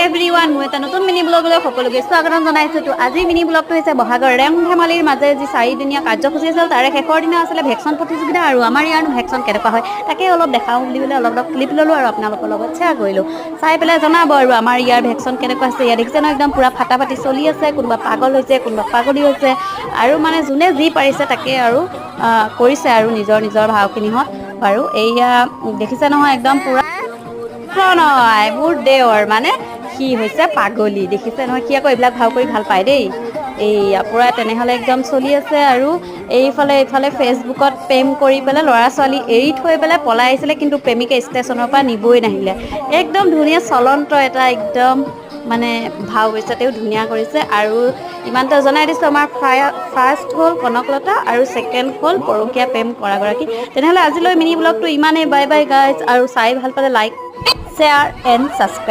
Everyone মই এটা নতুন মিনি ব্লগলৈ সকলোকে স্বাগতম জনাইছোঁ। তো আজি মিনি ব্লগটো হৈছে বহাগৰ ৰং ধেমালিৰ মাজে যি 4দিনীয়া কাৰ্যসূচী আছিল তাৰে শেষৰ দিনা আছিলে ভেকচন প্ৰতিযোগিতা আৰু আমাৰ ইয়াৰ ভেকচন কেনেকুৱা হয় তাকে অলপ দেখাওঁ বুলি পেলাই অলপ ক্লিপ ল'লোঁ আৰু আপোনালোকৰ লগত শ্বেয়াৰ কৰিলোঁ। চাই পেলাই জনাব আৰু আমাৰ ইয়াৰ ভেকচন কেনেকুৱা হৈছে। ইয়াত দেখিছে ন একদম পূৰা ফাটাফাটি চলি আছে, কোনোবা পাগল হৈছে, কোনোবা পাগলী হৈছে আৰু মানে যোনে যি পাৰিছে তাকে আৰু কৰিছে আৰু নিজৰ ভাওখিনিহঁত বাৰু। এইয়া দেখিছে নহয় একদম পূৰা নহয় মোৰ দেওৰ মানে সি হৈছে পাগলী, দেখিছে নহয় সি আকৌ এইবিলাক ভাও কৰি ভাল পায় দেই। এইয়া পূৰা তেনেহ'লে একদম চলি আছে আৰু এইফালে ফেচবুকত প্ৰেম কৰি পেলাই ল'ৰা ছোৱালী এৰি থৈ পেলাই পলাই আহিছিলে, কিন্তু প্ৰেমিকে ষ্টেচনৰ পৰা নিবই নাহিলে। একদম ধুনীয়া চলন্ত এটা একদম মানে ভাও হৈছে, তেওঁ ধুনীয়া কৰিছে। আৰু ইমানটা জনাই দিছোঁ, আমাৰ ফাৰ্ষ্ট হ'ল কনকলতা আৰু ছেকেণ্ড হ'ল পৰকীয়া প্ৰেম কৰাগৰাকী। তেনেহ'লে আজিলৈ মিনি ব্লগটো ইমানেই। বাই বাই গাইজ, আৰু চাই ভাল পালে লাইক শ্বেয়াৰ এণ্ড ছাবস্ক্ৰাইব।